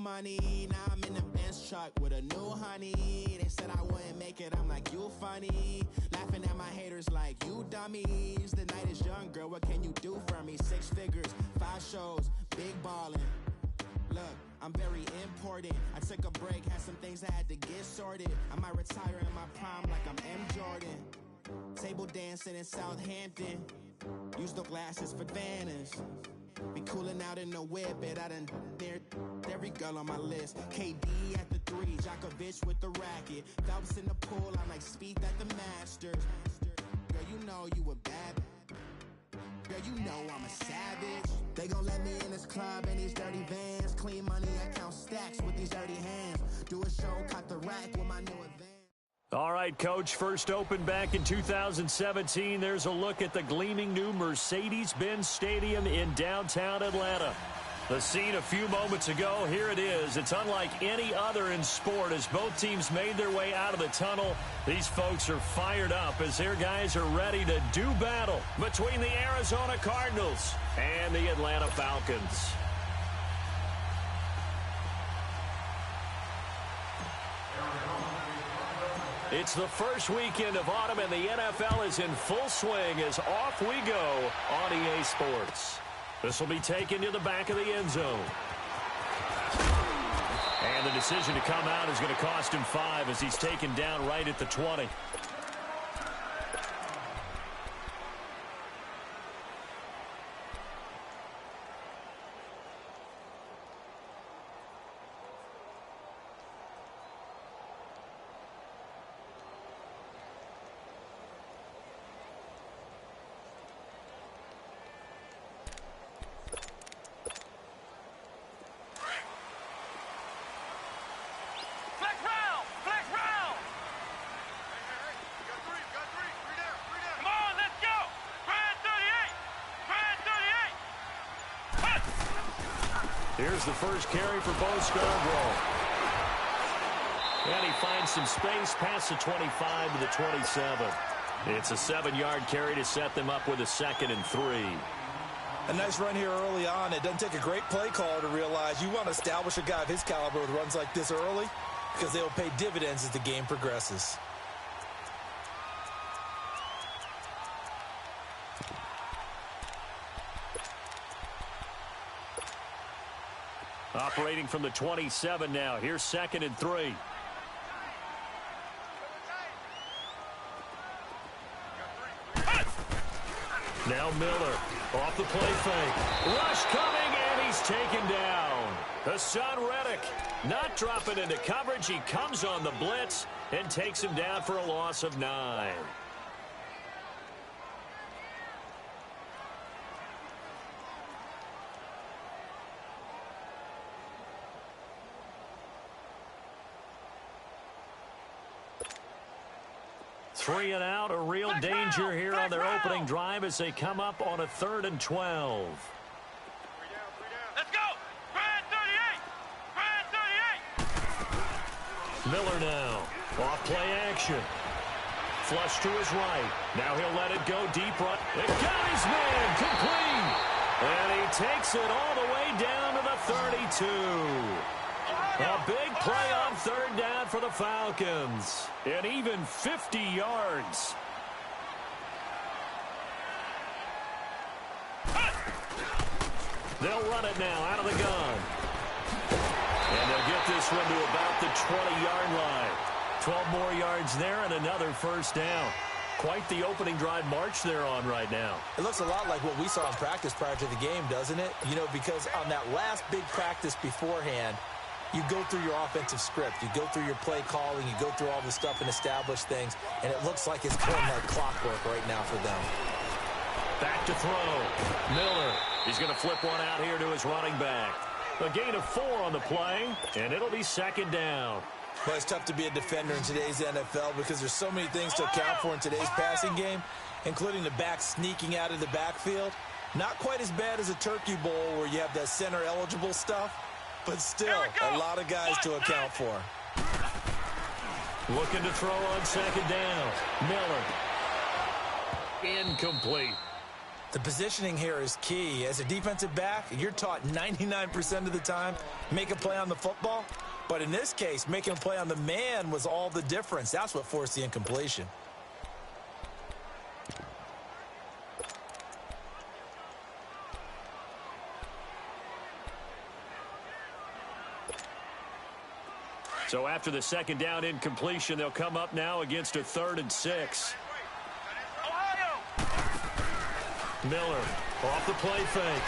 money. Now I'm in the Benz truck with a new honey. They said I wouldn't make it, I'm like, you funny. Laughing at my haters like, you dummies. The night is young, girl, what can you do for me? 6 figures, 5 shows, big ballin'. Look, I'm very important. I took a break, had some things I had to get sorted. I might retire in my prime like I'm M. Jordan. Table dancing in Southampton. Use the glasses for Vannas. Be cooling out in the whip, but I done dared every girl on my list. KD at the 3, Djokovic with the racket. Phelps in the pool, I'm like Speed at the Masters. Girl, you know you a bad. Girl, you know I'm a savage. They gon' let me in this club in these dirty vans. Clean money, I count stacks with these dirty hands. Do a show, cut the rack with my new advance. All right, Coach, first opened back in 2017. There's a look at the gleaming new Mercedes-Benz Stadium in downtown Atlanta. The scene a few moments ago, here it is. It's unlike any other in sport as both teams made their way out of the tunnel. These folks are fired up as their guys are ready to do battle between the Arizona Cardinals and the Atlanta Falcons. It's the first weekend of autumn, and the NFL is in full swing as off we go on EA Sports. This will be taken to the back of the end zone. And the decision to come out is going to cost him 5 as he's taken down right at the 20. Here's the first carry for Bo Scarborough. And he finds some space past the 25 to the 27. It's a 7-yard carry to set them up with a 2nd and 3. A nice run here early on. It doesn't take a great play caller to realize you want to establish a guy of his caliber with runs like this early because they will pay dividends as the game progresses. Operating from the 27 now. Here's 2nd and 3. Now Miller off the play fake. Rush coming, and he's taken down. Hassan Reddick not dropping into coverage. He comes on the blitz and takes him down for a loss of 9. Three and out, a real danger here on their opening drive as they come up on a 3rd and 12. Let's go! Brad 38! Brad 38! Miller now. Off play action. Flush to his right. Now he'll let it go deep right. It got his man complete. And he takes it all the way down to the 32. A big play on 3rd down for the Falcons. And even 50 yards. They'll run it now out of the gun. And they'll get this one to about the 20-yard line. 12 more yards there and another 1st down. Quite the opening drive march they're on right now. It looks a lot like what we saw in practice prior to the game, doesn't it? You know, because on that last big practice beforehand, you go through your offensive script. You go through your play calling. You go through all this stuff and establish things. And it looks like it's going like clockwork right now for them. Back to throw. Miller. He's going to flip one out here to his running back. A gain of 4 on the play, and it'll be 2nd down. Well, it's tough to be a defender in today's NFL because there's so many things to account for in today's passing game, including the back sneaking out of the backfield. Not quite as bad as a Turkey Bowl where you have that center-eligible stuff, but still a lot of guys to account for. Looking to throw on 2nd down. Miller. Incomplete. The positioning here is key. As a defensive back, you're taught 99% of the time, make a play on the football. But in this case, making a play on the man was all the difference. That's what forced the incompletion. So after the second down incompletion, they'll come up now against a 3rd and 6. Miller off the play fake.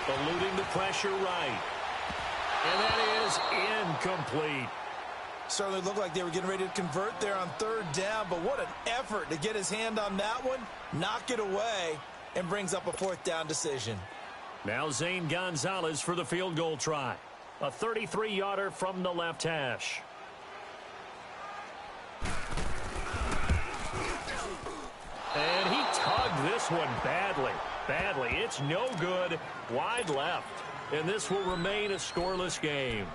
Eluding the pressure right. And that is incomplete. Certainly looked like they were getting ready to convert there on 3rd down, but what an effort to get his hand on that one, knock it away, and brings up a 4th down decision. Now Zane Gonzalez for the field goal try. A 33-yarder from the left hash. And he tugged this one badly. It's no good. Wide left. And this will remain a scoreless game.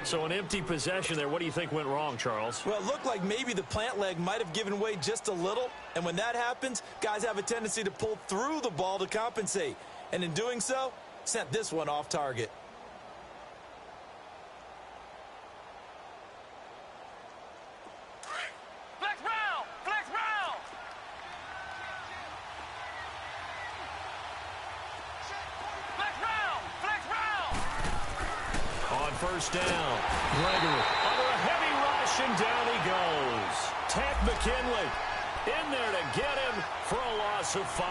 So an empty possession there. What do you think went wrong, Charles? Well, it looked like maybe the plant leg might have given way just a little. And when that happens, guys have a tendency to pull through the ball to compensate. And in doing so, sent this one off target. First down. Gregory under a heavy rush, and down he goes. Tack McKinley in there to get him for a loss of 5.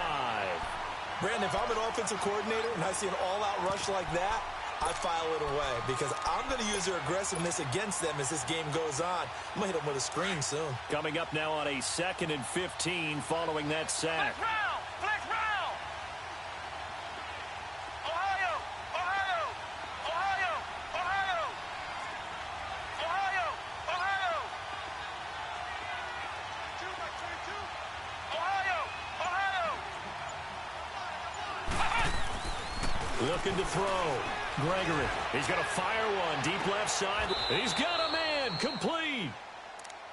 Brandon, if I'm an offensive coordinator and I see an all-out rush like that, I file it away because I'm going to use their aggressiveness against them as this game goes on. I'm going to hit them with a screen soon. Coming up now on a 2nd and 15 following that sack. Looking to throw. Gregory. He's going to fire one. Deep left side. He's got a man. Complete.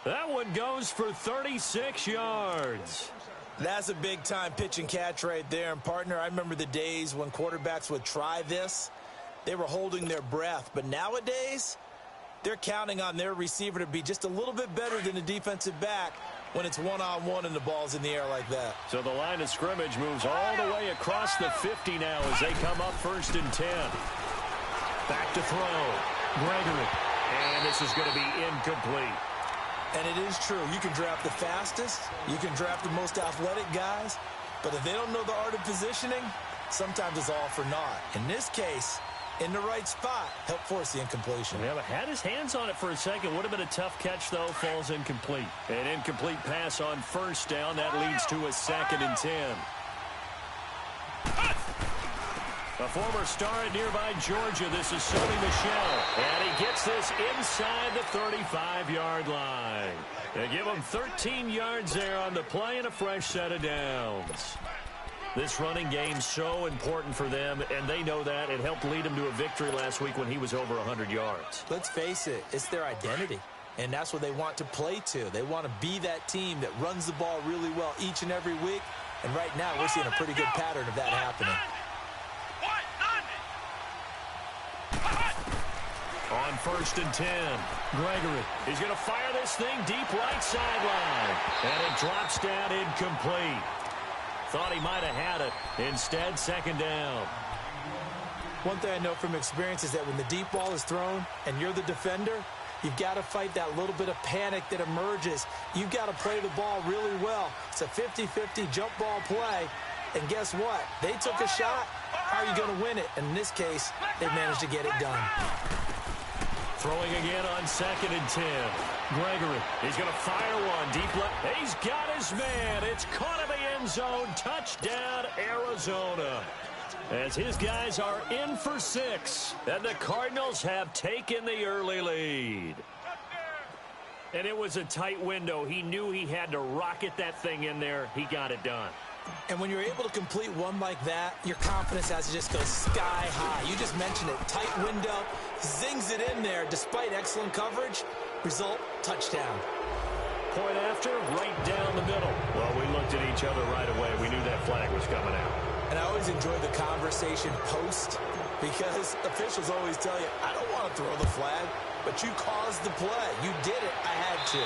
That one goes for 36 yards. That's a big-time pitch and catch right there. And, partner, I remember the days when quarterbacks would try this. They were holding their breath. But nowadays, they're counting on their receiver to be just a little bit better than the defensive back when it's one-on-one and the ball's in the air like that. So the line of scrimmage moves all the way across the 50 now as they come up 1st and 10. Back to throw. Gregory. And this is going to be incomplete. And it is true. You can draft the fastest. You can draft the most athletic guys. But if they don't know the art of positioning, sometimes it's all for naught. In this case, in the right spot, helped force the incompletion. Yeah, but had his hands on it for a second. Would have been a tough catch, though. Falls incomplete. An incomplete pass on 1st down. That leads to a 2nd and 10. A former star at nearby Georgia. This is Sony Michel. And he gets this inside the 35-yard line. They give him 13 yards there on the play and a fresh set of downs. This running game's so important for them, and they know that. It helped lead them to a victory last week when he was over 100 yards. Let's face it, it's their identity, and that's what they want to play to. They want to be that team that runs the ball really well each and every week, and right now we're seeing a pretty good pattern of that happening. On 1st and 10, Gregory. He's going to fire this thing deep right sideline, and it drops down incomplete. Thought he might have had it. Instead, 2nd down. One thing I know from experience is that when the deep ball is thrown and you're the defender, you've got to fight that little bit of panic that emerges. You've got to play the ball really well. It's a 50-50 jump ball play. And guess what? They took a shot. How are you going to win it? And in this case, they managed to get it done. Throwing again on 2nd and 10. Gregory, he's going to fire one deep left. He's got his man. It's caught in the end zone. Touchdown, Arizona. As his guys are in for 6. And the Cardinals have taken the early lead. And it was a tight window. He knew he had to rocket that thing in there. He got it done. And when you're able to complete one like that, your confidence has to just go sky high. You just mentioned it. Tight window, zings it in there despite excellent coverage. Result, touchdown. Point after, right down the middle. Well, we look looked at each other right away. We knew that flag was coming out. And I always enjoy the conversation post because officials always tell you, I don't want to throw the flag, but you caused the play. You did it. I had to.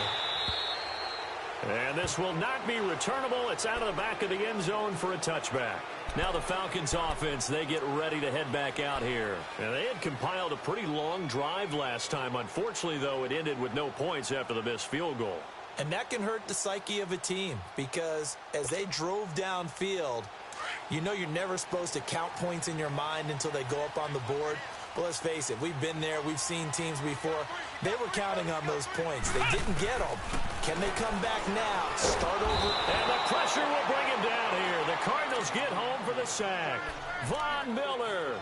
And this will not be returnable. It's out of the back of the end zone for a touchback. Now the Falcons offense, they get ready to head back out here. And they had compiled a pretty long drive last time. Unfortunately, though, it ended with no points after the missed field goal. And that can hurt the psyche of a team because as they drove downfield, you know you're never supposed to count points in your mind until they go up on the board. But let's face it, we've been there. We've seen teams before. They were counting on those points. They didn't get them. Can they come back now? Start over. And the pressure will bring him down here. The Cardinals get home for the sack. Von Miller.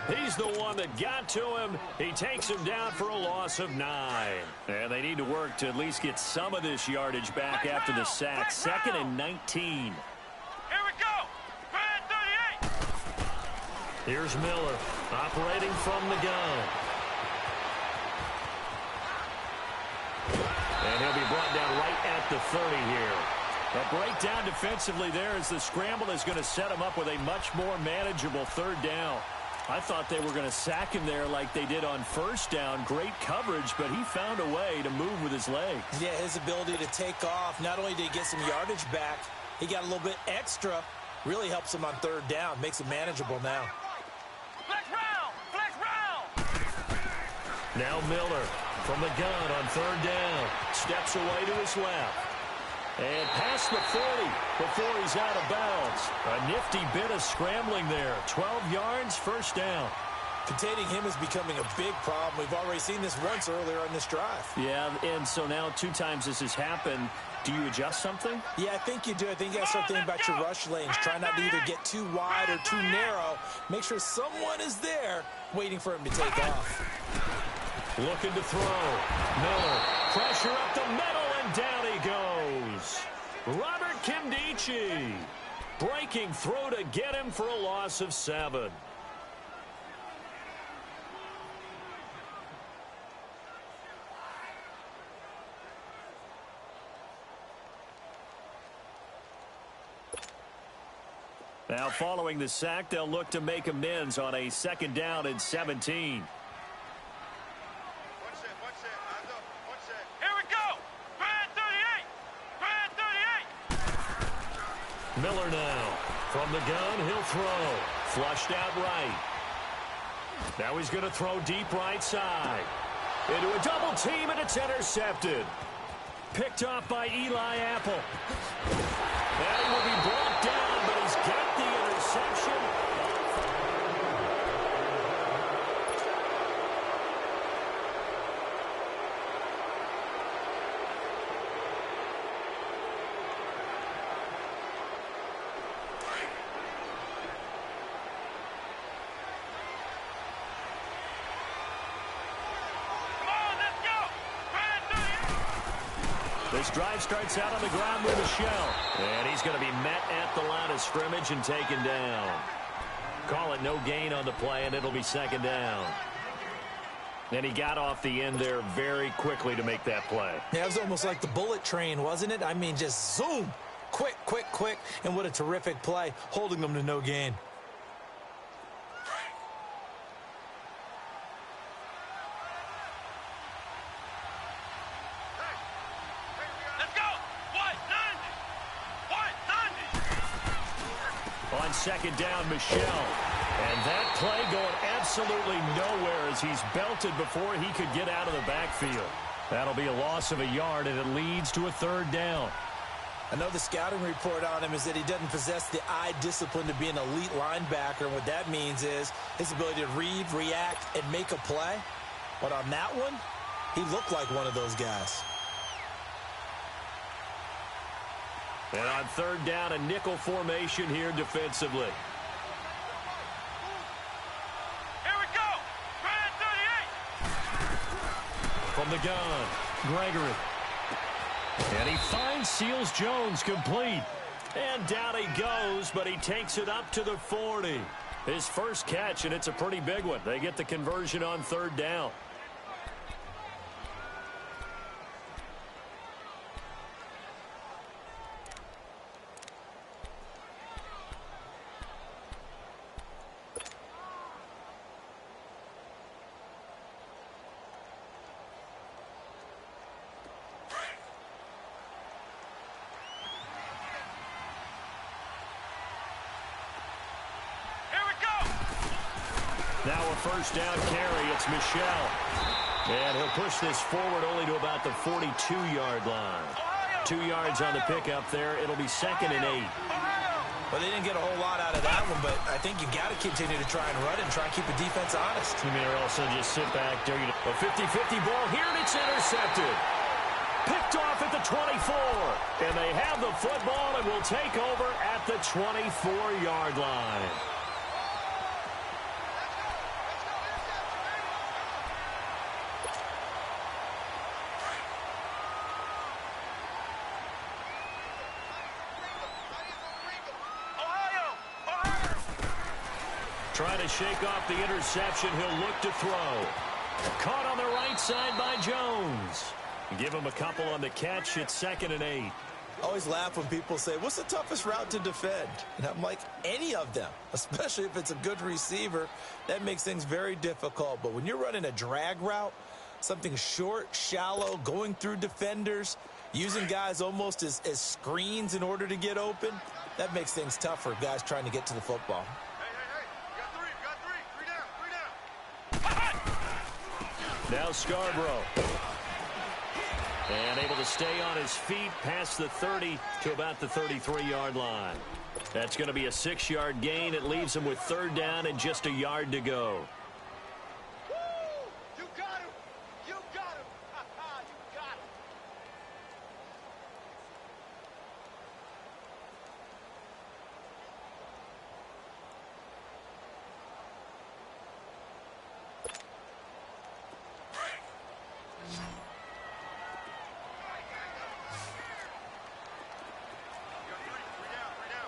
He's the one that got to him. He takes him down for a loss of 9. And they need to work to at least get some of this yardage back after the sack. 2nd and 19. Here we go. Brad 38. Here's Miller operating from the gun. And he'll be brought down right at the 30 here. A breakdown defensively there as the scramble is going to set him up with a much more manageable 3rd down. I thought they were going to sack him there like they did on 1st down. Great coverage, but he found a way to move with his legs. Yeah, his ability to take off. Not only did he get some yardage back, he got a little bit extra. Really helps him on 3rd down. Makes it manageable now. Flex round. Flex round. Now Miller from the gun on 3rd down. Steps away to his left. And past the 40 before he's out of bounds. A nifty bit of scrambling there. 12 yards, 1st down. Containing him is becoming a big problem. We've already seen this once earlier in this drive. Yeah, and so now 2 times this has happened. Do you adjust something? Yeah, I think you do. I think you got to start thinking about your rush lanes. Try not to either get too wide or too narrow. Make sure someone is there waiting for him to take off. Looking to throw. Miller, pressure up the middle, and down he goes. Robert Kimdichie breaking through to get him for a loss of 7. Now following the sack, they'll look to make amends on a 2nd down and 17. Here we go. Brad 38. Brad 38. Miller now. From the gun, he'll throw. Flushed out right. Now he's going to throw deep right side. Into a double team, and it's intercepted. Picked off by Eli Apple. That will be brought down, but he's got the interception. This drive starts out on the ground with Michelle. And he's going to be met at the line of scrimmage and taken down. Call it no gain on the play, and it'll be 2nd down. And he got off the end there very quickly to make that play. Yeah, it was almost like the bullet train, wasn't it? I mean, just zoom. Quick, quick, quick. And what a terrific play, holding them to no gain. On 2nd down, Michelle. And that play going absolutely nowhere as he's belted before he could get out of the backfield. That'll be a loss of a yard, and it leads to a 3rd down. I know the scouting report on him is that he doesn't possess the eye discipline to be an elite linebacker. And what that means is his ability to read, react, and make a play. But on that one, he looked like one of those guys. And on 3rd down, a nickel formation here defensively. Here we go. Brad 38. From the gun, Gregory. And he finds Seals Jones complete. And down he goes, but he takes it up to the 40. His first catch, and it's a pretty big one. They get the conversion on 3rd down. Now a first down carry. It's Michel. And he'll push this forward only to about the 42-yard line. 2 yards on the pickup there. It'll be 2nd and 8. Well, they didn't get a whole lot out of that one, but I think you got to continue to try and run it and try and keep the defense honest. You may also just sit back there. A 50-50 ball here, and it's intercepted. Picked off at the 24. And they have the football and will take over at the 24-yard line. Trying to shake off the interception. He'll look to throw. Caught on the right side by Jones. Give him a couple on the catch. It's 2nd and 8. I always laugh when people say, what's the toughest route to defend? And I'm like, any of them, especially if it's a good receiver. That makes things very difficult. But when you're running a drag route, something short, shallow, going through defenders, using guys almost as screens in order to get open, that makes things tough for guys trying to get to the football. Now Scarborough. And able to stay on his feet past the 30 to about the 33-yard line. That's going to be a 6-yard gain. It leaves him with 3rd down and just a yard to go. You got him! You got him! You got him!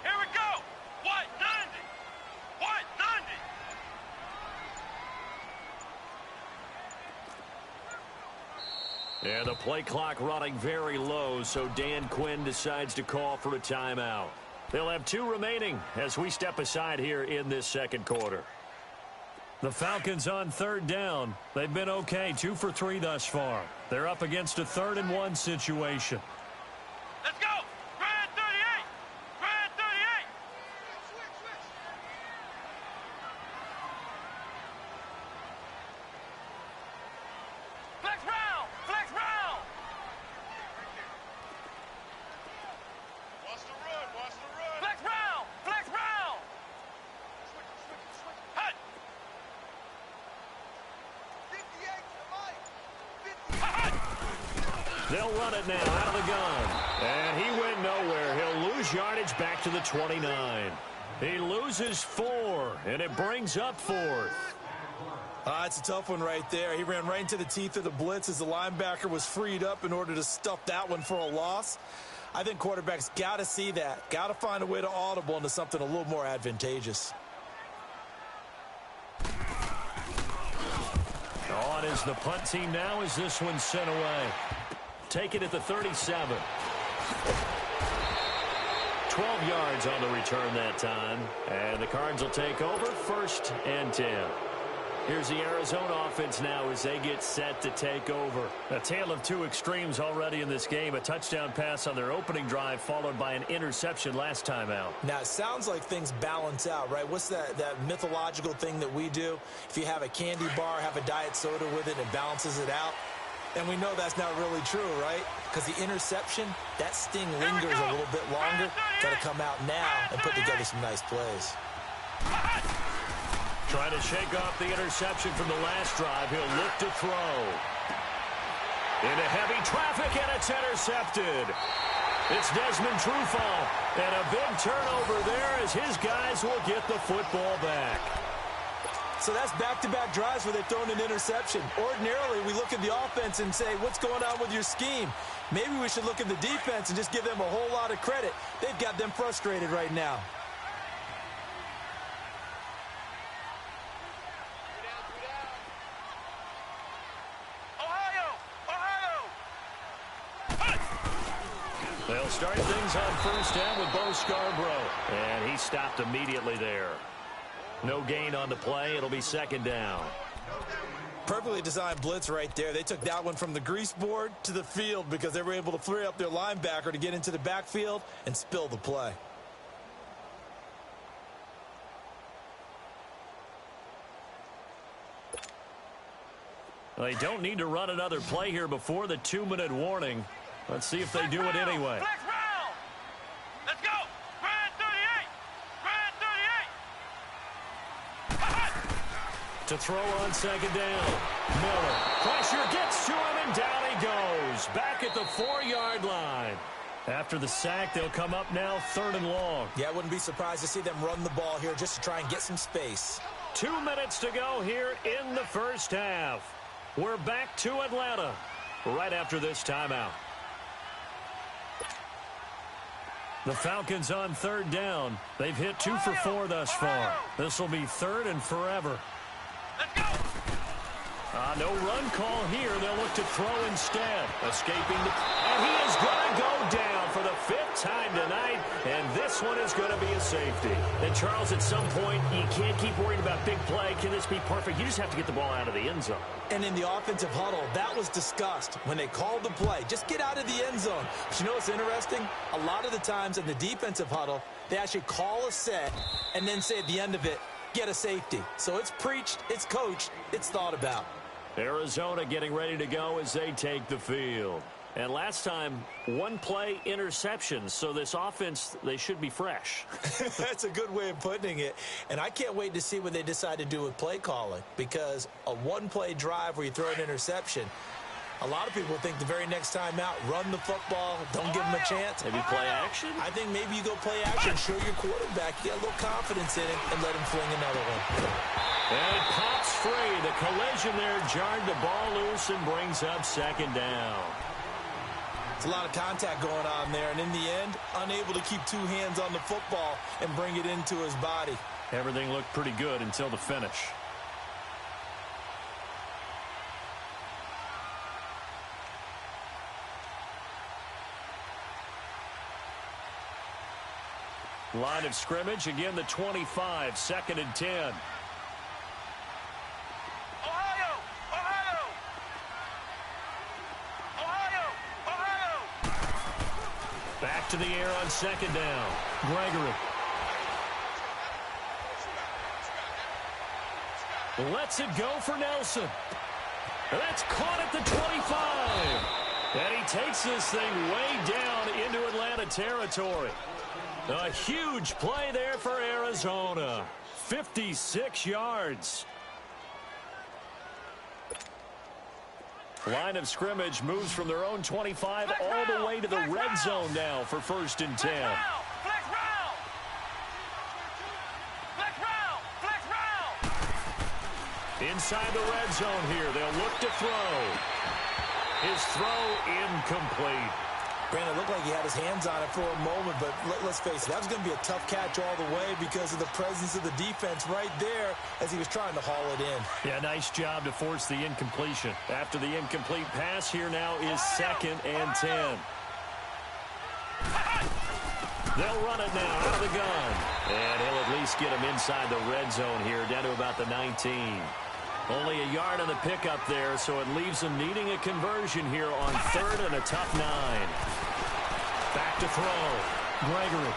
Here we go! What? 90! What? 90! And the play clock running very low, so Dan Quinn decides to call for a timeout. They'll have 2 remaining as we step aside here in this 2nd quarter. The Falcons on 3rd down. They've been okay, 2 for 3 thus far. They're up against a 3rd and 1 situation. Let's go! Grand 38! Grand 38! Flex round! Flex round! Watch the run! Watch the run! Flex round! Flex round! Hut! 58 to Mike! 58! They'll run it now out of the gun. And he went nowhere. He'll lose yardage back to the 29. He loses 4, and it brings up 4th. It's a tough one right there. He ran right into the teeth of the blitz as the linebacker was freed up in order to stuff that one for a loss. I think quarterbacks got to see that. Got to find a way to audible into something a little more advantageous. On is the punt team now as this one's sent away. Take it at the 37. 12 yards on the return that time. And the Cards will take over 1st and 10. Here's the Arizona offense now as they get set to take over. A tale of 2 extremes already in this game. A touchdown pass on their opening drive followed by an interception last time out. Now, it sounds like things balance out, right? What's that mythological thing that we do? If you have a candy bar, have a diet soda with it, it balances it out. And we know that's not really true, right? Because the interception, that sting lingers a little bit longer. Got to come out now and put together some nice plays. Trying to shake off the interception from the last drive. He'll look to throw. Into heavy traffic, and it's intercepted. It's Desmond Trufant. And a big turnover there as his guys will get the football back. So that's back-to-back drives where they've thrown an interception. Ordinarily, we look at the offense and say, what's going on with your scheme? Maybe we should look at the defense and just give them a whole lot of credit. They've got them frustrated right now. They'll start things on 1st down with Bo Scarborough. And he stopped immediately there. No gain on the play. It'll be 2nd down. Perfectly designed blitz right there. They took that one from the grease board to the field because they were able to free up their linebacker to get into the backfield and spill the play. Well, they don't need to run another play here before the 2-minute warning. Let's see if they do it anyway. Flex round. Let's go. Grand 38. Grand 38. To throw on second down. Miller. Pressure gets to him, and down he goes. Back at the 4-yard line. After the sack, they'll come up now 3rd and long. Yeah, I wouldn't be surprised to see them run the ball here just to try and get some space. 2 minutes to go here in the first half. We're back to Atlanta right after this timeout. The Falcons on 3rd down. They've hit 2 for 4 thus far. This will be 3rd and forever. Let's go. No run call here. They'll look to throw instead. Escaping and he is going to go down for the 5th time tonight, and this one is going to be a safety. And Charles, at some point, you can't keep worrying about big play. Can this be perfect? You just have to get the ball out of the end zone. And in the offensive huddle, that was discussed when they called the play. Just get out of the end zone. But you know what's interesting? A lot of the times in the defensive huddle, they actually call a set and then say at the end of it, get a safety. So it's preached, it's coached, it's thought about. Arizona getting ready to go as they take the field. And last time, 1-play interceptions. So this offense, they should be fresh. That's a good way of putting it. And I can't wait to see what they decide to do with play calling. Because a 1-play drive where you throw an interception, a lot of people think the very next time out, run the football, don't give them a chance. Maybe play action? I think maybe you go play action, show your quarterback, get a little confidence in it, and let him fling another one. And it pops free. The collision there jarred the ball loose and brings up 2nd down. It's a lot of contact going on there, and in the end, unable to keep 2 hands on the football and bring it into his body. Everything looked pretty good until the finish. Line of scrimmage, again the 25, 2nd and 10. Ohio. Ohio. Ohio. Ohio. Back to the air on 2nd down. Gregory. Lets it go for Nelson. That's caught at the 25. And he takes this thing way down into Atlanta territory. A huge play there for Arizona. 56 yards. Line of scrimmage moves from their own 25 all the way to the red zone now for 1st and 10. Flex round. Flex round. Flex round. Inside the red zone here, they'll look to throw. His throw incomplete. Brandon, it looked like he had his hands on it for a moment, but let's face it, that was going to be a tough catch all the way because of the presence of the defense right there as he was trying to haul it in. Yeah, nice job to force the incompletion. After the incomplete pass, here now is 2nd and 10. They'll run it now out of the gun. And he'll at least get him inside the red zone here, down to about the 19. Only a yard on the pickup there, so it leaves them needing a conversion here on 3rd and a tough 9. Back to throw. Gregory.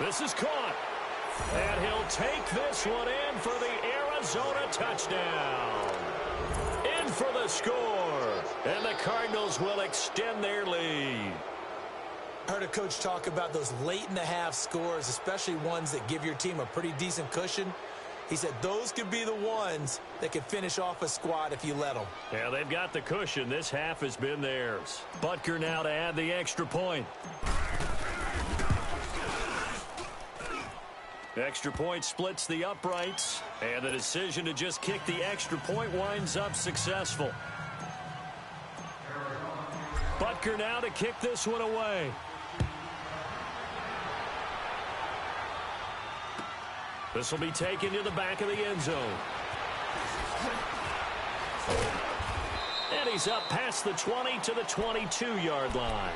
This is caught. And he'll take this one in for the Arizona touchdown. In for the score. And the Cardinals will extend their lead. I heard a coach talk about those late-in-the-half scores, especially ones that give your team a pretty decent cushion. He said those could be the ones that can finish off a squad if you let them. Yeah, they've got the cushion. This half has been theirs. Butker now to add the extra point. Extra point splits the uprights, and the decision to just kick the extra point winds up successful. Butker now to kick this one away. This will be taken to the back of the end zone. And he's up past the 20 to the 22-yard line.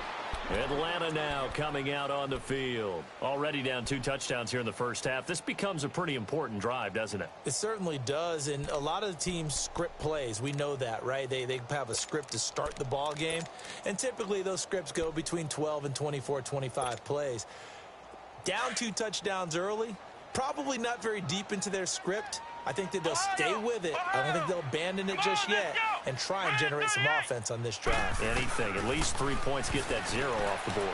Atlanta now coming out on the field. Already down 2 touchdowns here in the first half. This becomes a pretty important drive, doesn't it? It certainly does, and a lot of the teams script plays. We know that, right? They have a script to start the ball game, and typically those scripts go between 12 and 24, 25 plays. Down 2 touchdowns early, probably not very deep into their script, I think that they'll stay with it. I don't think they'll abandon it just yet and try and generate some offense on this drive. Anything. At least 3 points. Get that 0 off the board.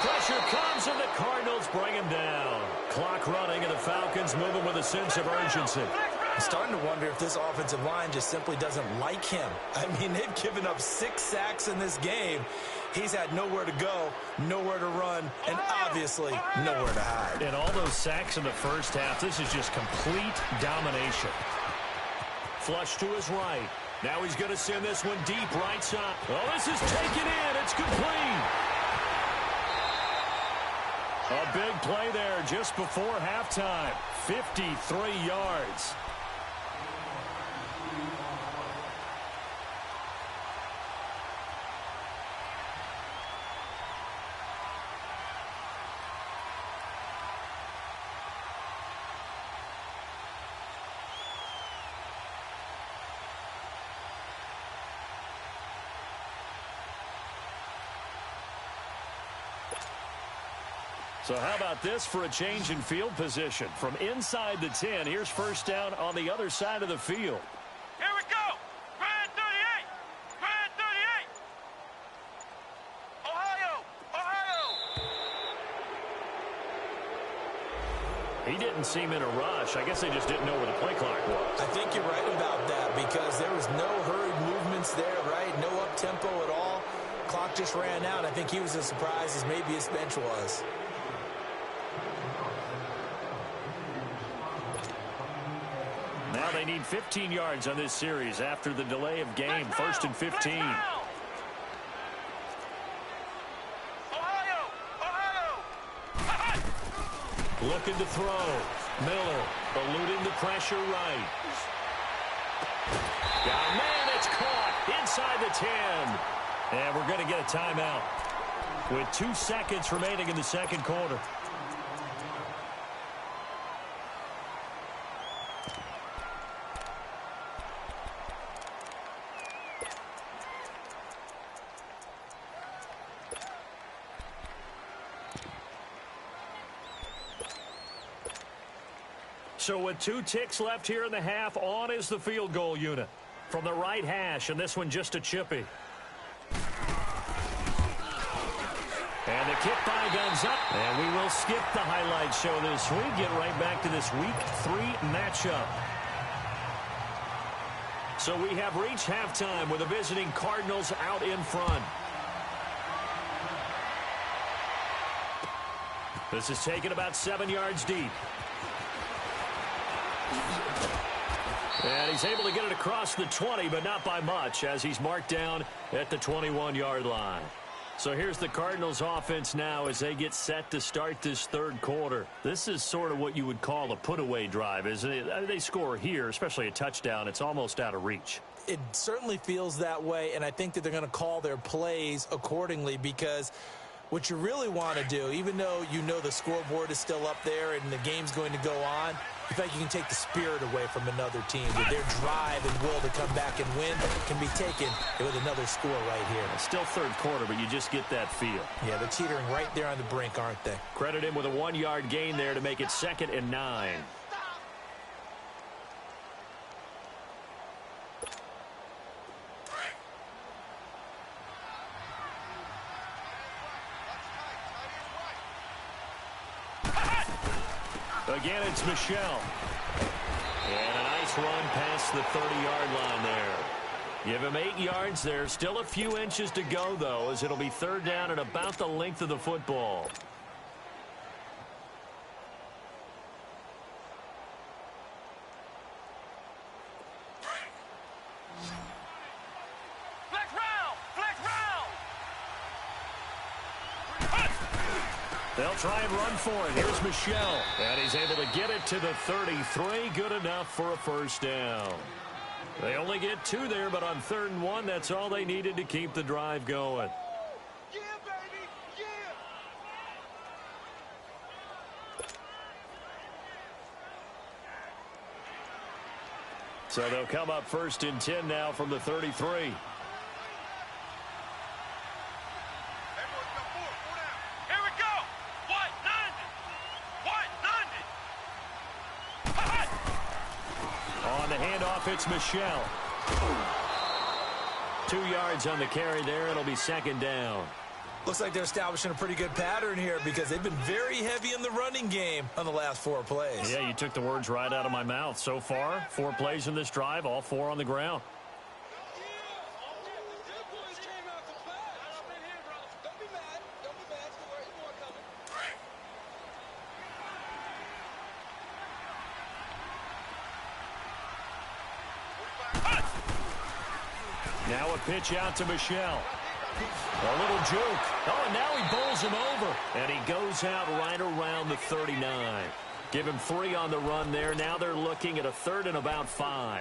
Pressure comes, and the Cardinals bring him down. Clock running, and the Falcons moving with a sense of urgency. I'm starting to wonder if this offensive line just simply doesn't like him. I mean, they've given up 6 sacks in this game. He's had nowhere to go, nowhere to run, and obviously nowhere to hide. And all those sacks in the first half, this is just complete domination. Flush to his right. Now he's going to send this one deep right side. Well, this is taken in. It's complete. A big play there just before halftime. 53 yards. So how about this for a change in field position? From inside the 10, here's first down on the other side of the field. Here we go. Grand 38. Grand 38. Ohio. Ohio. He didn't seem in a rush. I guess they just didn't know where the play clock was. I think you're right about that because there was no hurried movements there, right? No up-tempo at all. Clock just ran out. I think he was as surprised as maybe his bench was. Now they need 15 yards on this series after the delay of game. First and 15. Ohio. Looking to throw. Miller eluding the pressure right. Yeah, man, it's caught inside the 10. And we're going to get a timeout with 2 seconds remaining in the second quarter. So with 2 ticks left here in the half, on is the field goal unit. From the right hash, and this one just a chippy. And the kick by guns up. And we will skip the highlight show this week. Get right back to this Week 3 matchup. So we have reached halftime with the visiting Cardinals out in front. This is taken about 7 yards deep. And he's able to get it across the 20, but not by much, as he's marked down at the 21-yard line. So here's the Cardinals offense now as they get set to start this third quarter. This is sort of what you would call a put-away drive, isn't it? They score here, especially a touchdown. It's almost out of reach. It certainly feels that way, and I think that they're going to call their plays accordingly because what you really want to do, even though you know the scoreboard is still up there and the game's going to go on, you feel like you can take the spirit away from another team. With their drive and will to come back and win can be taken with another score right here. It's still third quarter, but you just get that feel. Yeah, they're teetering right there on the brink, aren't they? Credit him with a 1-yard gain there to make it 2nd and 9. Again, it's Michelle. And a nice run past the 30-yard line there. Give him 8 yards there. Still a few inches to go, though, as it'll be third down and about the length of the football. They'll try and run for it. Here's Michelle. And he's able to get it to the 33. Good enough for a first down. They only get 2 there, but on 3rd and 1, that's all they needed to keep the drive going. Yeah, baby. Yeah. So they'll come up 1st and 10 now from the 33. handoff, it's Michelle. 2 yards on the carry there. It'll be second down. Looks like they're establishing a pretty good pattern here because they've been very heavy in the running game on the last 4 plays. Yeah, you took the words right out of my mouth. So far, 4 plays in this drive, all 4 on the ground. Now a pitch out to Michelle. A little juke. Oh, and now he bowls him over. And he goes out right around the 39. Give him 3 on the run there. Now they're looking at a 3rd and about 5.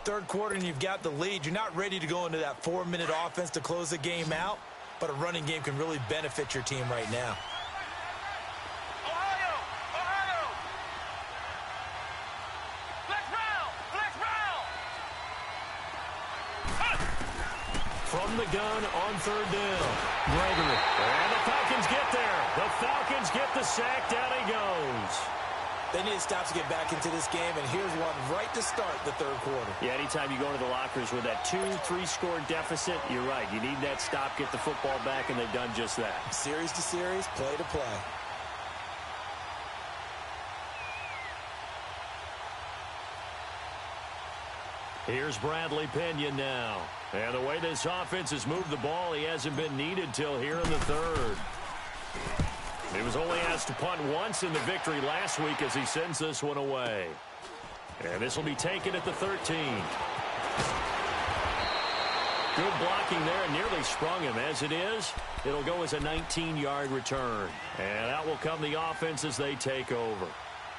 Third quarter and you've got the lead. You're not ready to go into that 4-minute offense to close the game out, but a running game can really benefit your team right now. From the gun on 3rd down. Gregory. And the Falcons get there. The Falcons get the sack. Down he goes. They need to stop to get back into this game, and here's one right to start the 3rd quarter. Yeah, anytime you go into the lockers with that 2-3 score deficit, you're right. You need that stop, get the football back, and they've done just that. Series to series, play to play. Here's Bradley Pinion now. And the way this offense has moved the ball, he hasn't been needed till here in the 3rd. He was only asked to punt once in the victory last week as he sends this one away. And this will be taken at the 13. Good blocking there and nearly sprung him. As it is, it'll go as a 19-yard return. And out will come the offense as they take over.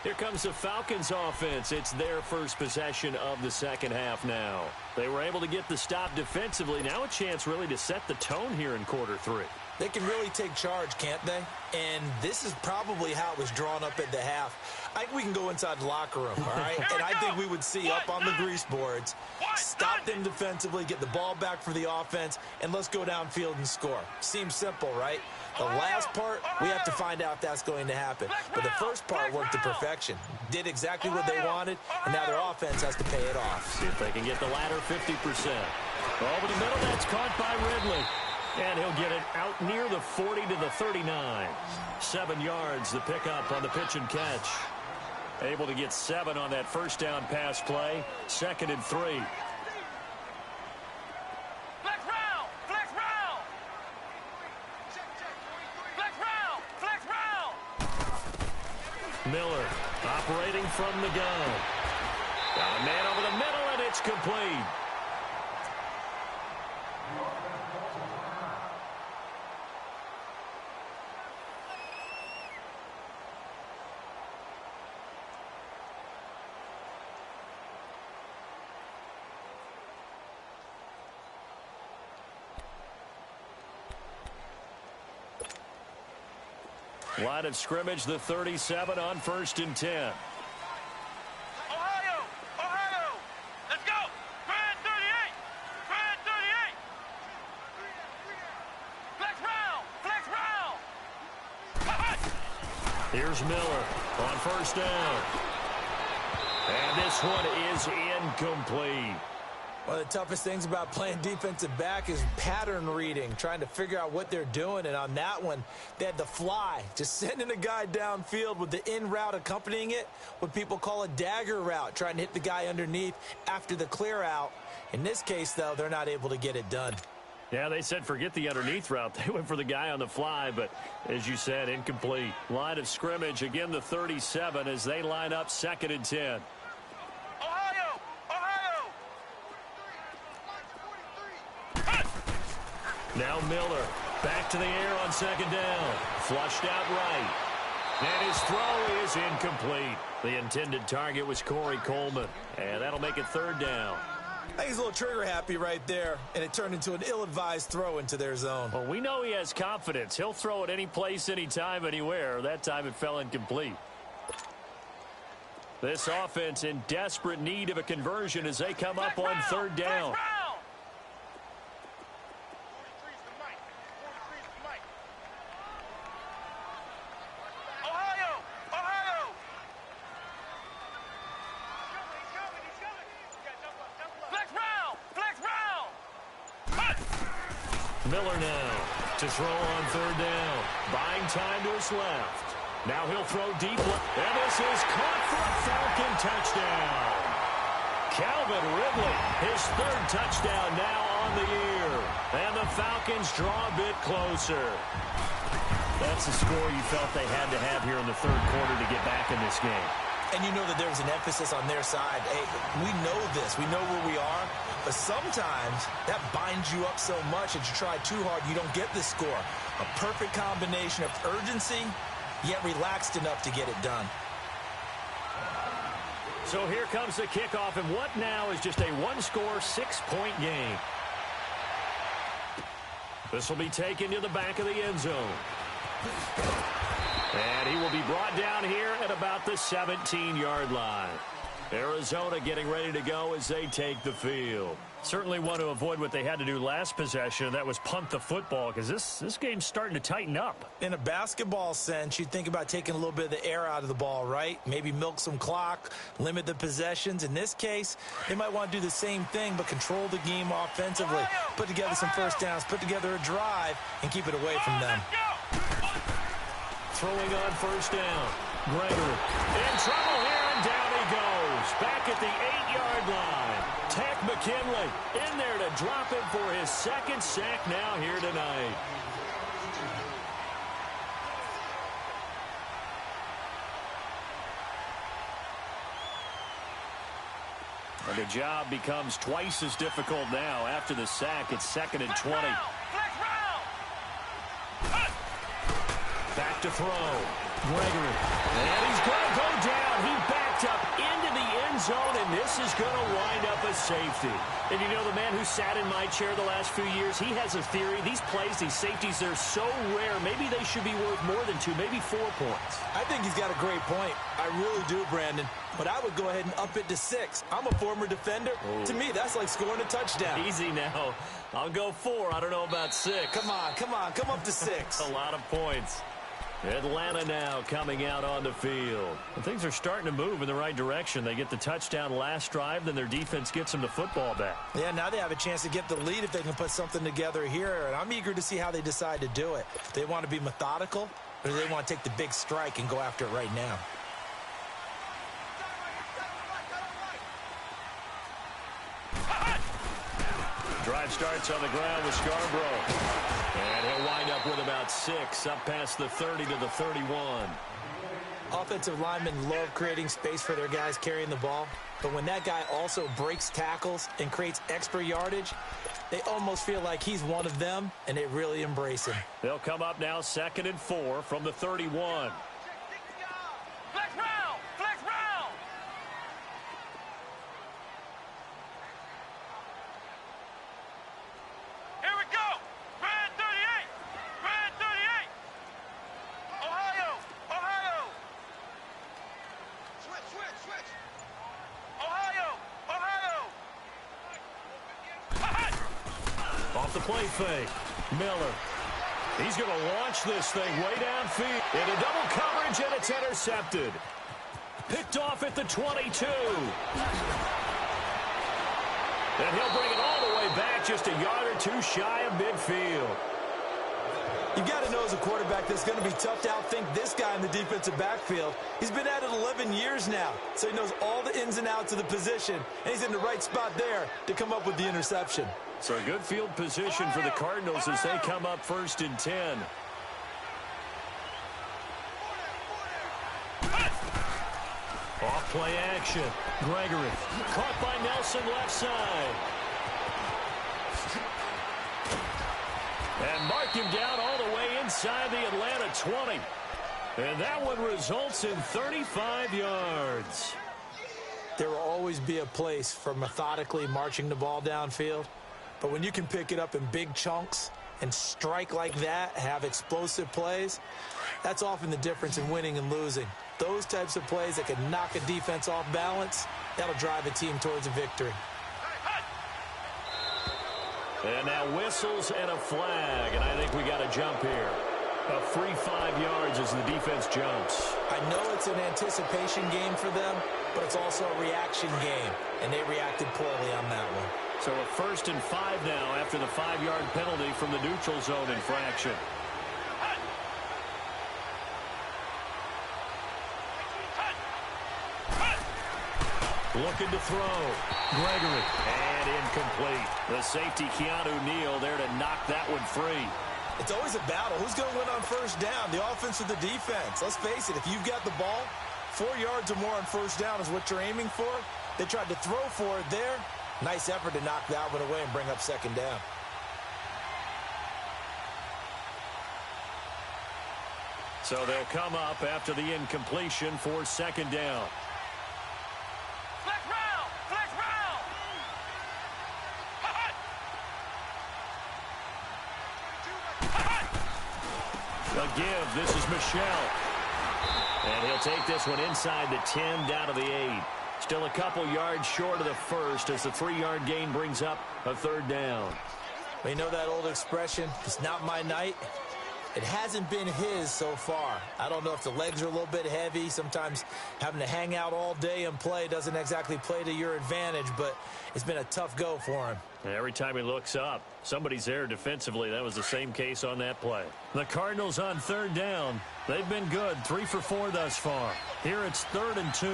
Here comes the Falcons offense. It's their first possession of the second half now. They were able to get the stop defensively. Now a chance really to set the tone here in quarter 3. They can really take charge, can't they? And this is probably how it was drawn up at the half. I think we can go inside the locker room, all right? And I think we would see up on the grease boards, stop them defensively, get the ball back for the offense, and let's go downfield and score. Seems simple, right? The last part, we have to find out if that's going to happen. But the first part worked to perfection. Did exactly what they wanted, and now their offense has to pay it off. See if they can get the latter 50%. Over the middle, that's caught by Ridley. And he'll get it out near the 40 to the 39. 7 yards, the pickup on the pitch and catch. Able to get 7 on that first down pass play. 2nd and 3. Flex round! Flex round! Flex round! Flex round! Miller operating from the gun. Got a man over the middle, and it's complete. Line of scrimmage, the 37 on 1st and 10. Ohio! Ohio! Let's go! Grand 38! Grand 38! Flex round! Flex round! Here's Miller on 1st down. And this one is incomplete. One of the toughest things about playing defensive back is pattern reading, trying to figure out what they're doing. And on that one, they had the fly, just sending a guy downfield with the in route accompanying it, what people call a dagger route, trying to hit the guy underneath after the clear out. In this case, though, they're not able to get it done. Yeah, they said forget the underneath route. They went for the guy on the fly, but as you said, incomplete. Line of scrimmage, again the 37 as they line up 2nd and 10. Now Miller back to the air on 2nd down. Flushed out right. And his throw is incomplete. The intended target was Corey Coleman. And that'll make it 3rd down. I think he's a little trigger happy right there, and it turned into an ill-advised throw into their zone. Well, we know he has confidence. He'll throw it any place, anytime, anywhere. That time it fell incomplete. This offense in desperate need of a conversion as they come up on 3rd down. Miller now to throw on third down. Buying time to his left. Now he'll throw deep. And this is caught for a Falcon touchdown. Calvin Ridley, his third touchdown now on the year. And the Falcons draw a bit closer. That's the score you felt they had to have here in the third quarter to get back in this game. And you know that there's an emphasis on their side. Hey, we know this. We know where we are. But sometimes that binds you up so much that you try too hard, you don't get the score. A perfect combination of urgency, yet relaxed enough to get it done. So here comes the kickoff, and what now is just a one-score, 6-point game. This will be taken to the back of the end zone. And he will be brought down here at about the 17-yard line. Arizona getting ready to go as they take the field. Certainly want to avoid what they had to do last possession. That was punt the football, because this game's starting to tighten up. In a basketball sense, you think about taking a little bit of the air out of the ball, right? Maybe milk some clock, limit the possessions. In this case, they might want to do the same thing, but control the game offensively. Put together some first downs, put together a drive, and keep it away from them. Throwing on first down. Gregory in trouble here, and down he goes. Back at the 8-yard line. Tech McKinley in there to drop him for his second sack now here tonight. And the job becomes twice as difficult now. After the sack, it's 2nd and 20. Back to throw. Gregory. And he's going to go down. He backed up into the end zone, and this is going to wind up a safety. And you know, the man who sat in my chair the last few years, he has a theory. These plays, these safeties, they're so rare. Maybe they should be worth more than 2, maybe 4 points. I think he's got a great point. I really do, Brandon. But I would go ahead and up it to 6. I'm a former defender. Oh. To me, that's like scoring a touchdown. Easy now. I'll go 4. I don't know about 6. Come on. Come up to 6. A lot of points. Atlanta now coming out on the field. And things are starting to move in the right direction. They get the touchdown last drive, then their defense gets them the football back. Yeah, now they have a chance to get the lead if they can put something together here. And I'm eager to see how they decide to do it. They want to be methodical, or do they want to take the big strike and go after it right now? Drive starts on the ground with Scarborough. And he'll wind up with about 6, up past the 30 to the 31. Offensive linemen love creating space for their guys carrying the ball. But when that guy also breaks tackles and creates extra yardage, they almost feel like he's one of them, and they really embrace him. They'll come up now 2nd and 4 from the 31. Off the play fake. Miller. He's going to launch this thing way downfield. Into double coverage, and it's intercepted. Picked off at the 22. And he'll bring it all the way back, just a yard or 2 shy of midfield. You got to know as a quarterback that's going to be tough to outthink this guy in the defensive backfield. He's been at it 11 years now, so he knows all the ins and outs of the position, and he's in the right spot there to come up with the interception. So a good field position for the Cardinals as they come up 1st and 10. Off play action. Gregory caught by Nelson left side. And marked him down all the way inside the Atlanta 20. And that one results in 35 yards. There will always be a place for methodically marching the ball downfield. But when you can pick it up in big chunks and strike like that, have explosive plays, that's often the difference in winning and losing. Those types of plays that can knock a defense off balance, that'll drive a team towards a victory. And now whistles and a flag, and I think we got a jump here. A free 5 yards as the defense jumps. I know it's an anticipation game for them, but it's also a reaction game, and they reacted poorly on that one. So a 1st and 5 now after the 5-yard penalty from the neutral zone infraction. Looking to throw. Gregory. And incomplete. The safety, Keanu Neal, there to knock that one free. It's always a battle. Who's going to win on first down, the offense or the defense? Let's face it, if you've got the ball, 4 yards or more on first down is what you're aiming for. They tried to throw for it there. Nice effort to knock that one away and bring up 2nd down. So they'll come up after the incompletion for 2nd down. A give. This is Michelle. And he'll take this one inside the 10, down to the 8. Still a couple yards short of the first as the 3-yard gain brings up a 3rd down. You know that old expression, it's not my night? It hasn't been his so far. I don't know if the legs are a little bit heavy. Sometimes having to hang out all day and play doesn't exactly play to your advantage, but it's been a tough go for him. And every time he looks up, somebody's there defensively. That was the same case on that play. The Cardinals on 3rd down. They've been good, 3 for 4 thus far. Here it's 3rd and 2.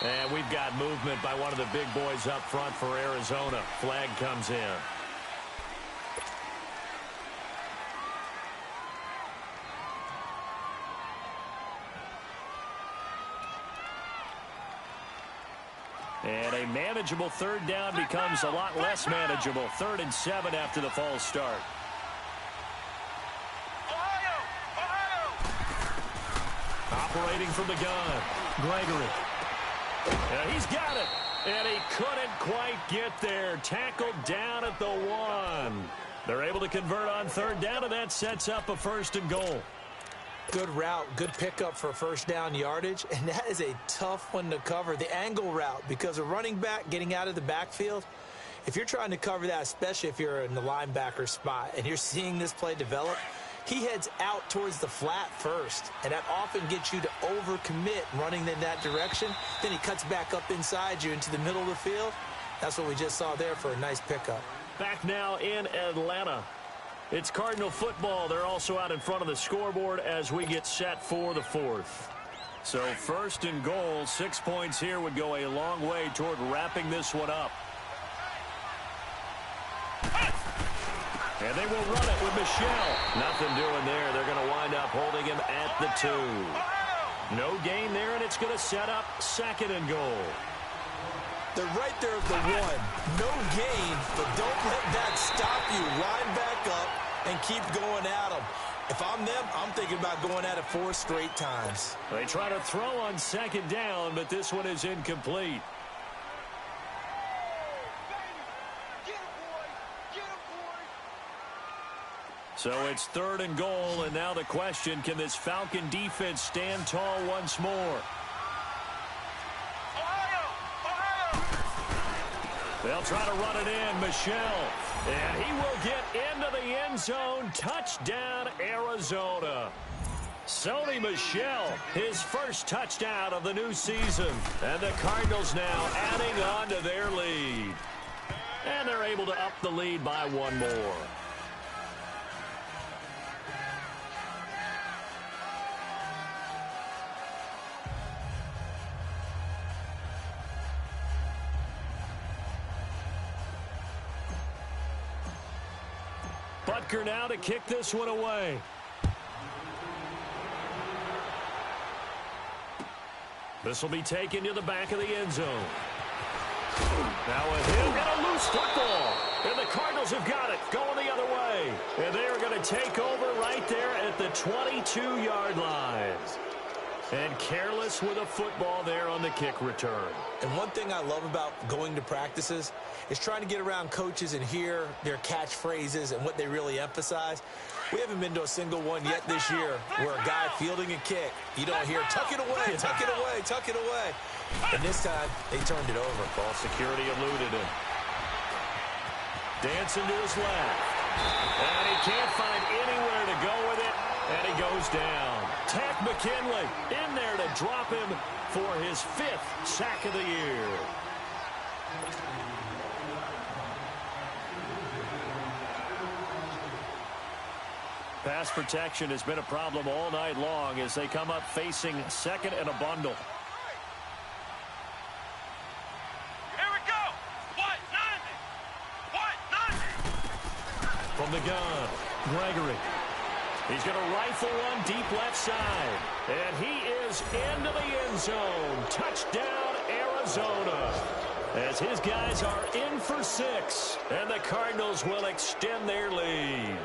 And we've got movement by one of the big boys up front for Arizona. Flag comes in. And a manageable 3rd down becomes a lot less manageable. 3rd and 7 after the false start. Operating from the gun. Gregory. And he's got it. And he couldn't quite get there. Tackled down at the 1. They're able to convert on 3rd down, and that sets up a 1st and goal. Good route, good pickup for 1st down yardage, and that is a tough one to cover. The angle route, because a running back getting out of the backfield, if you're trying to cover that, especially if you're in the linebacker spot and you're seeing this play develop, he heads out towards the flat first, and that often gets you to overcommit running in that direction. Then he cuts back up inside you into the middle of the field. That's what we just saw there for a nice pickup. Back now in Atlanta. It's Cardinal football. They're also out in front of the scoreboard as we get set for the 4th. So 1st and goal, 6 points here would go a long way toward wrapping this one up. And they will run it with Michelle. Nothing doing there. They're going to wind up holding him at the 2. No gain there, and it's going to set up 2nd and goal. They're right there at the 1. No gain, but don't let that stop you. Line back up and keep going at them. If I'm them, I'm thinking about going at it 4 straight times. They try to throw on 2nd down, but this one is incomplete. So it's 3rd and goal, and now the question, can this Falcon defense stand tall once more? They'll try to run it in. Michelle. And he will get into the end zone. Touchdown, Arizona. Sony Michel, his first touchdown of the new season. And the Cardinals now adding on to their lead. And they're able to up the lead by 1 more. Butker now to kick this one away. This will be taken to the back of the end zone. Now a hit and a loose football. And the Cardinals have got it, going the other way. And they are going to take over right there at the 22-yard line. And careless with a football there on the kick return. And one thing I love about going to practices is trying to get around coaches and hear their catchphrases and what they really emphasize. We haven't been to a single one yet this year where a guy fielding a kick, you don't hear, tuck it away, tuck it away, tuck it away. And this time, they turned it over. Ball security eluded him. Dancing to his left. And he can't find anywhere to go with it. And he goes down. Tack McKinley in there to drop him for his 5th sack of the year. Pass protection has been a problem all night long as they come up facing second and a bundle. Here we go. What? 90. From the gun, Gregory. He's going to rifle one deep left side. And he is into the end zone. Touchdown, Arizona. As his guys are in for 6. And the Cardinals will extend their lead.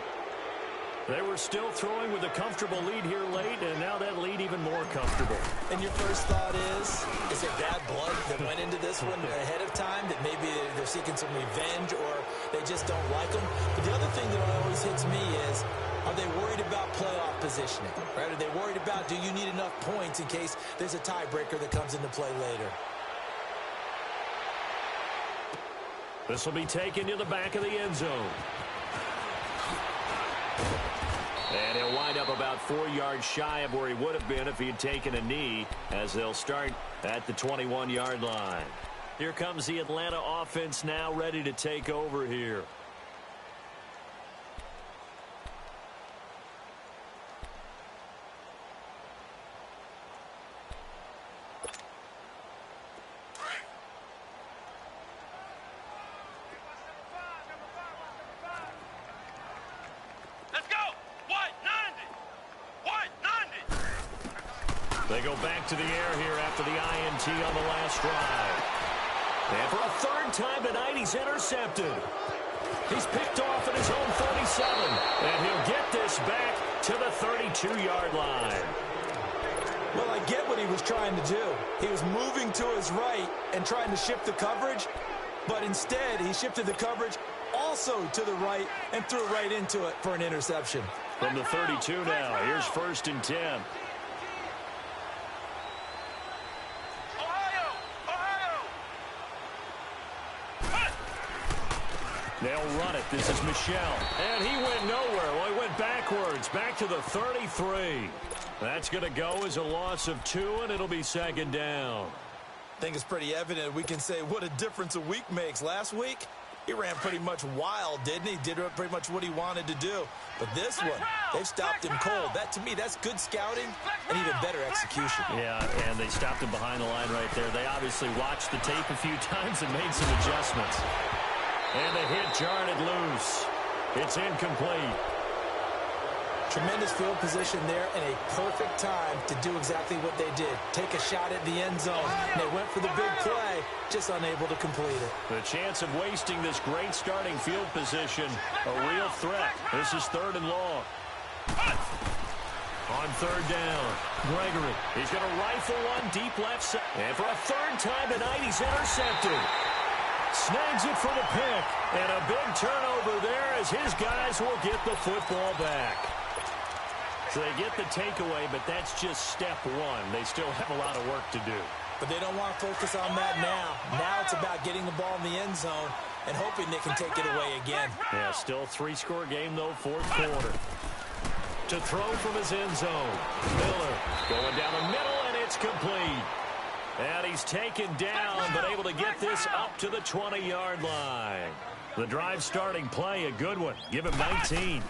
They were still throwing with a comfortable lead here late, and now that lead even more comfortable. And your first thought is it bad blood that went into this one ahead of time, that maybe they're seeking some revenge or they just don't like them? But the other thing that always hits me is, are they worried about playoff positioning? Right? Are they worried about, do you need enough points in case there's a tiebreaker that comes into play later? This will be taken to the back of the end zone. And he'll wind up about 4 yards shy of where he would have been if he had taken a knee, as they'll start at the 21-yard line. Here comes the Atlanta offense now ready to take over here. They go back to the air here after the INT on the last drive. And for a third time tonight, he's intercepted. He's picked off at his own 47. And he'll get this back to the 32-yard line. Well, I get what he was trying to do. He was moving to his right and trying to shift the coverage. But instead, he shifted the coverage also to the right and threw right into it for an interception. From the 32 now, here's 1st and 10. They'll run it. This is Michel. And he went nowhere. Well, he went backwards. Back to the 33. That's going to go as a loss of 2, and it'll be 2nd down. I think it's pretty evident. We can say what a difference a week makes. Last week, he ran pretty much wild, didn't he? Did pretty much what he wanted to do. But this one, they've stopped him cold. That, to me, that's good scouting and even better execution. Yeah, and they stopped him behind the line right there. They obviously watched the tape a few times and made some adjustments. And the hit jarred it loose. It's incomplete. Tremendous field position there and a perfect time to do exactly what they did. Take a shot at the end zone. And they went for the big play, just unable to complete it. The chance of wasting this great starting field position, a real threat. This is 3rd and long. On 3rd down, Gregory. He's going to rifle one deep left side. And for a 3rd time tonight, he's intercepted. Snags it for the pick. And a big turnover there as his guys will get the football back. So they get the takeaway, but that's just step 1. They still have a lot of work to do. But they don't want to focus on that now. Now it's about getting the ball in the end zone and hoping they can take it away again. Yeah, still 3-score game, though, 4th quarter. To throw from his end zone. Miller going down the middle, and it's complete. And he's taken down, but able to get this up to the 20-yard line. The drive starting play, a good one. Give him 19.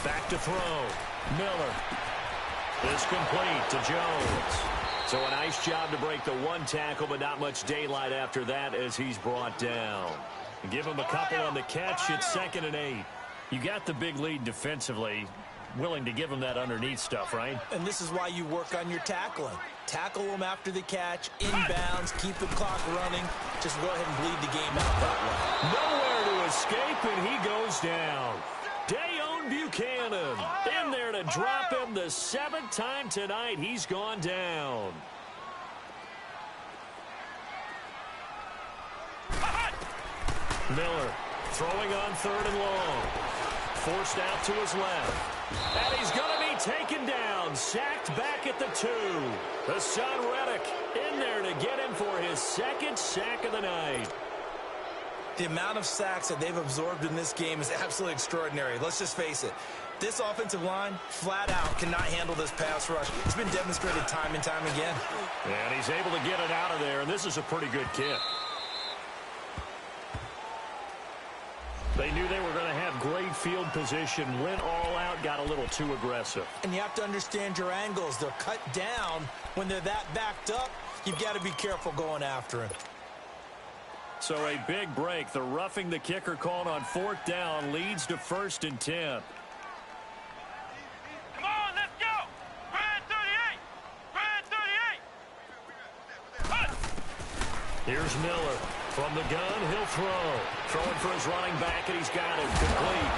Back to throw. Miller. Is complete to Jones. So a nice job to break the 1 tackle, but not much daylight after that as he's brought down. Give him a couple on the catch. It's 2nd and 8. You got the big lead defensively. Willing to give him that underneath stuff, right? And this is why you work on your tackling. Tackle them after the catch, inbounds, keep the clock running. Just go ahead and bleed the game out that way. Nowhere to escape, and he goes down. Dayon Buchanan in there to drop him the 7th time tonight. He's gone down. Miller throwing on 3rd and long. Forced out to his left. And he's going to be taken down. Sacked back at the 2. The son Reddick in there to get him for his 2nd sack of the night. The amount of sacks that they've absorbed in this game is absolutely extraordinary. Let's just face it. This offensive line, flat out, cannot handle this pass rush. It's been demonstrated time and time again. And he's able to get it out of there, and this is a pretty good kick. They knew they were going to have great field position, went all out, got a little too aggressive. And you have to understand your angles. They're cut down. When they're that backed up, you've got to be careful going after him. So a big break. The roughing the kicker called on 4th down leads to 1st and 10. Come on, let's go! Brad 38! Brad 38! Here's Miller. From the gun, he'll throw. Throwing for his running back, and he's got it complete.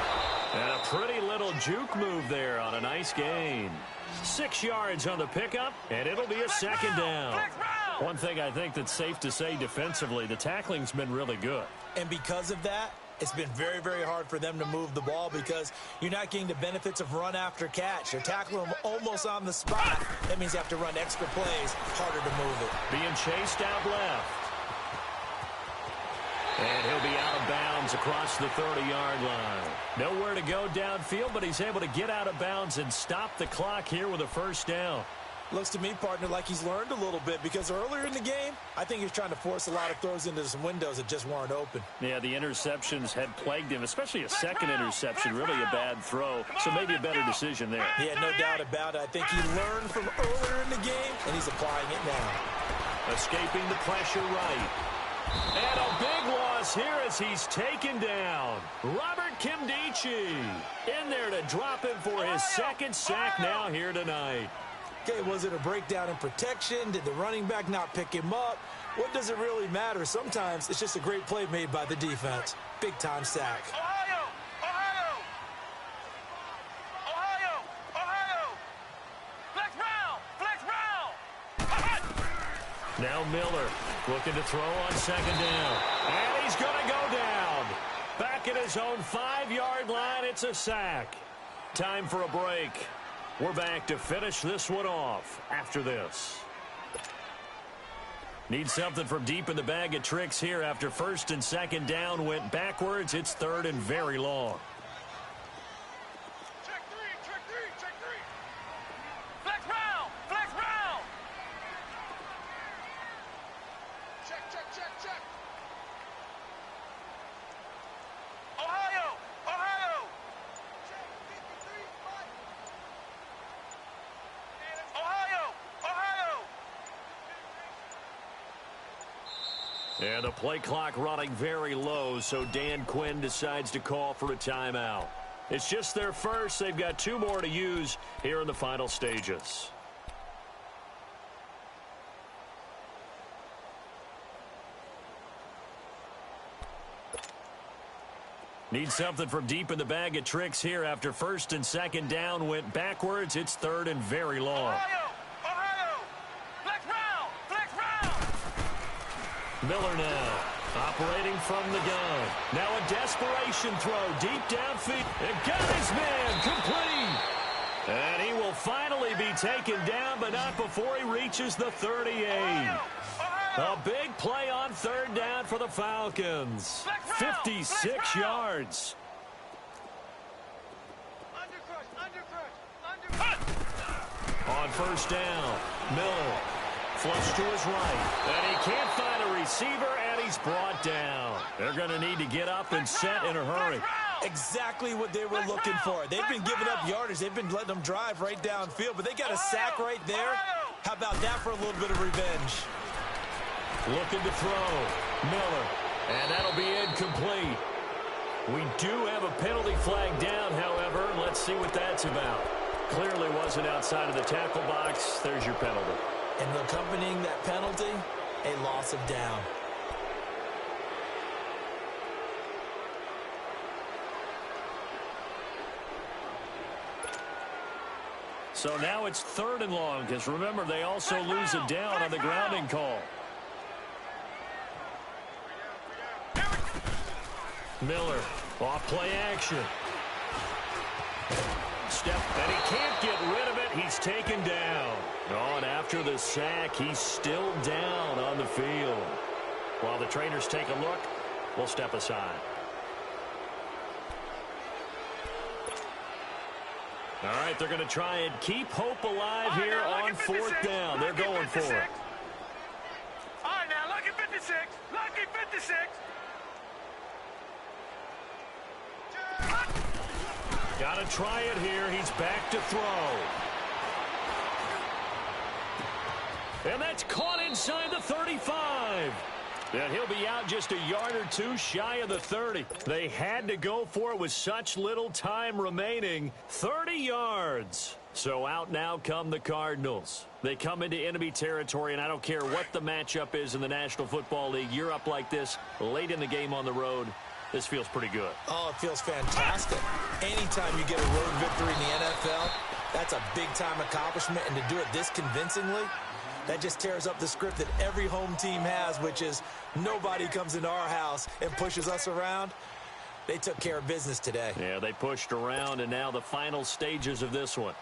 And a pretty little juke move there on a nice gain. 6 yards on the pickup, and it'll be a 2nd down. One thing I think that's safe to say defensively, the tackling's been really good. And because of that, it's been very, very hard for them to move the ball because you're not getting the benefits of run after catch. You're tackling them almost on the spot. That means you have to run extra plays, harder to move it. Being chased out left. And he'll be out of bounds across the 30-yard line. Nowhere to go downfield, but he's able to get out of bounds and stop the clock here with a 1st down. Looks to me, partner, like he's learned a little bit because earlier in the game, I think he was trying to force a lot of throws into some windows that just weren't open. Yeah, the interceptions had plagued him, especially a second interception, really a bad throw. So maybe a better decision there. Yeah, no doubt about it. I think he learned from earlier in the game, and he's applying it now. Escaping the pressure right. And a big loss here as he's taken down. Robert Kimdichie in there to drop him for his 2nd sack now here tonight. Okay, was it a breakdown in protection? Did the running back not pick him up? What does it really matter? Sometimes it's just a great play made by the defense. Big-time sack. Ohio! Ohio! Ohio! Ohio! Flex round! Flex round! Now Miller looking to throw on 2nd down. And he's going to go down. Back at his own 5-yard line, it's a sack. Time for a break. We're back to finish this one off after this. Need something from deep in the bag of tricks here after 1st and 2nd down went backwards. It's 3rd and very long. Check three! Check three! Check three! Flex round! Flex round! Check, check, check, check! Ohio! Ohio! Check, 53, Ohio! Ohio! And the play clock running very low, so Dan Quinn decides to call for a timeout. It's just their first. They've got 2 more to use here in the final stages. Need something from deep in the bag of tricks here after 1st and 2nd down went backwards. It's 3rd and very long. Ohio! Ohio! Flex round! Flex round! Miller now operating from the gun. Now a desperation throw deep downfield. And got his man complete. And he will finally be taken down, but not before he reaches the 38. A big play on 3rd down for the Falcons. 56 yards. On 1st down, Miller flush to his right. And he can't find a receiver, and he's brought down. They're going to need to get up and set in a hurry. Exactly what they were looking for. They've been giving up yardage. They've been letting them drive right downfield, but they got a sack right there. How about that for a little bit of revenge? Looking to throw. Miller. And that'll be incomplete. We do have a penalty flag down, however. Let's see what that's about. Clearly wasn't outside of the tackle box. There's your penalty. And accompanying that penalty, a loss of down. So now it's 3rd and long, because remember, they also lose a down on the grounding call. Miller, off play action. Step, and he can't get rid of it. He's taken down. Oh, and after the sack, he's still down on the field. While the trainers take a look, we'll step aside. All right, they're going to try and keep hope alive here on 4th down. They're going for it. All right, now, lucky 56. Lucky 56. Got to try it here. He's back to throw. And that's caught inside the 35. And he'll be out just a yard or two shy of the 30. They had to go for it with such little time remaining. 30 yards. So out now come the Cardinals. They come into enemy territory, and I don't care what the matchup is in the National Football League. You're up like this late in the game on the road. This feels pretty good. Oh, it feels fantastic. Anytime you get a road victory in the NFL, that's a big-time accomplishment. And to do it this convincingly, that just tears up the script that every home team has, which is nobody comes into our house and pushes us around. They took care of business today. Yeah, they pushed around, and now the final stages of this one.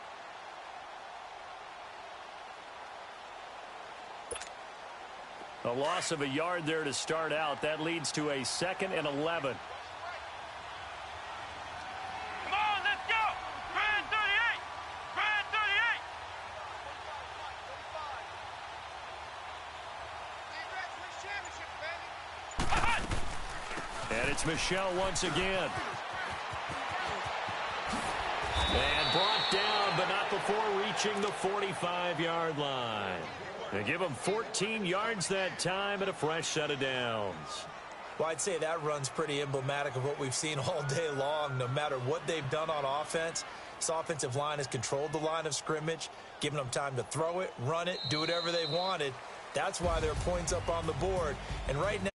A loss of a yard there to start out. That leads to a 2nd and 11. Come on, let's go! Brand 38! Brand 38! And it's Michel once again. And brought down, but not before reaching the 45-yard line. They give him 14 yards that time and a fresh set of downs. Well, I'd say that run's pretty emblematic of what we've seen all day long. No matter what they've done on offense, this offensive line has controlled the line of scrimmage, given them time to throw it, run it, do whatever they wanted. That's why there are points up on the board. And right now,